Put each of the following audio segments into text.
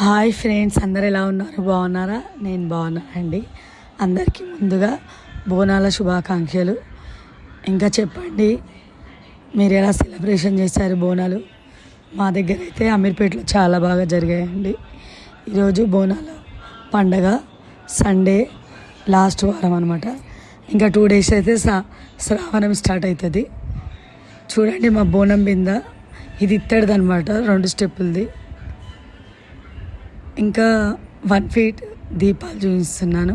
Hi friends, అందరు ఎలా ఉన్నారు? బాగున్నారా? నేను బాగున్నానండి. అందరికీ ముందుగా బోనాల శుభాకాంక్షలు. ఇంకా చెప్పండి, మీరు ఎలా సెలబ్రేషన్ చేశారు బోనాలు? మా దగ్గర అయితే అమీర్పేటలో చాలా బాగా జరిగాయండి. ఈరోజు బోనాల పండగ, సండే లాస్ట్ వారం అనమాట. ఇంకా 2 days అయితే శ్రావణం స్టార్ట్ అవుతుంది. చూడండి మా బోనం బింద, ఇది ఇత్తడిది అనమాట, 2 స్టెప్పులది. ఇంకా 1 feet దీపాలు చూపిస్తున్నాను.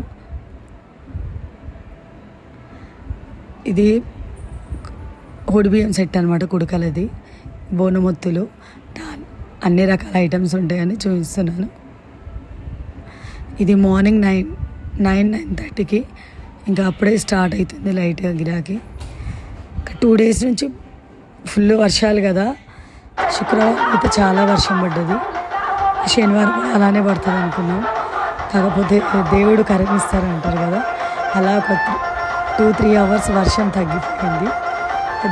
ఇది బియ్యం సెట్ అనమాట, కుడకలది, బోనమొత్తులు, అన్ని రకాల ఐటమ్స్ ఉంటాయని చూపిస్తున్నాను. ఇది మార్నింగ్ 9:30కి ఇంకా అప్పుడే స్టార్ట్ అవుతుంది లైట్గా గిరాకీ. 2 days నుంచి ఫుల్ వర్షాలు కదా. శుక్రవారం అయితే చాలా వర్షం పడ్డది, శనివారం కూడా అలానే పడుతుంది అనుకున్నాం. కాకపోతే దేవుడు కరుణిస్తారంటారు కదా, అలా ఒక 2-3 hours వర్షం తగ్గిపోయింది.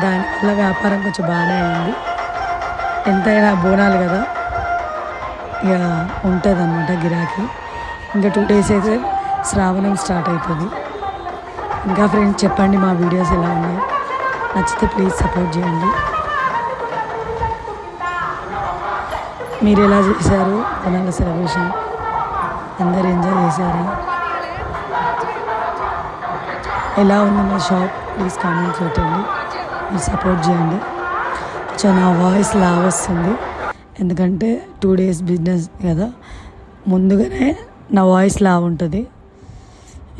దానివల్ల వ్యాపారం కొంచెం బాగానే అయింది. ఎంతైనా బోనాలు కదా, ఇక ఉంటుంది అనమాట గిరాకీ. ఇంకా 2 days అయితే శ్రావణం స్టార్ట్ అవుతుంది. ఇంకా ఫ్రెండ్స్ చెప్పండి, మా వీడియోస్ ఎలా ఉన్నాయి? నచ్చితే ప్లీజ్ సపోర్ట్ చేయండి. మీరు ఎలా చేశారు బోనాల సెలబ్రేషన్? అందరు ఎంజాయ్ చేశారా? ఎలా ఉంది మా షాప్? ప్లీజ్ కామెంట్స్ పెట్టండి, మీరు సపోర్ట్ చేయండి. నా వాయిస్ లావ్ వస్తుంది, ఎందుకంటే 2 days బిజినెస్ కదా, ముందుగానే నా వాయిస్ లావ్ ఉంటుంది.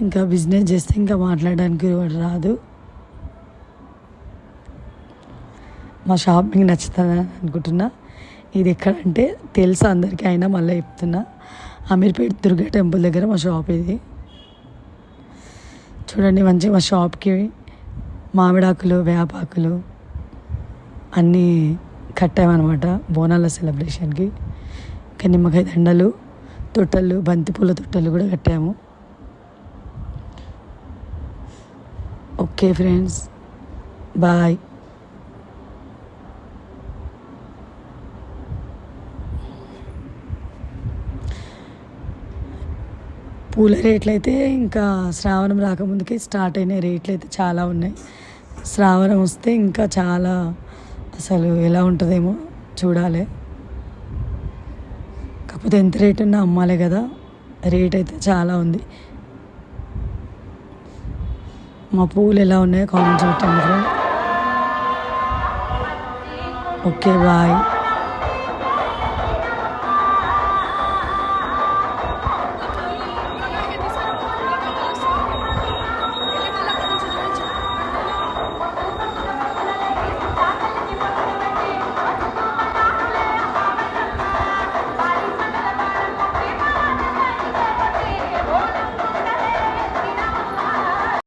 ఇంకా బిజినెస్ చేస్తే ఇంకా మాట్లాడడానికి రాదు. మా షాప్ మీకు నచ్చుతుందని అనుకుంటున్నా. ఇది ఎక్కడంటే తెలుసా అందరికీ, అయినా మళ్ళీ చెప్తున్నా, అమీర్పేట దుర్గా టెంపుల్ దగ్గర మా షాప్ ఇది. చూడండి, మంచిగా మా షాప్కి మామిడాకులు, వేపాకులు అన్నీ కట్టామన్నమాట బోనాల సెలబ్రేషన్కి. ఇంకా నిమ్మకాయ దండలు, తొట్టలు, బంతిపూల తొట్టలు కూడా కట్టాము. Okay friends, bye. పూల రేట్లు అయితే ఇంకా శ్రావణం రాకముందుకే స్టార్ట్ అయినాయి. రేట్లు అయితే చాలా ఉన్నాయి. శ్రావణం వస్తే ఇంకా చాలా, అసలు ఎలా ఉంటుందేమో చూడాలి. కాకపోతే ఎంత రేట్ ఉన్నా అమ్మాలే కదా, రేట్ అయితే చాలా ఉంది. మా పూలు ఎలా ఉన్నాయో కామెంట్స్ పెట్టండి ఫ్రెండ్. Okay bye.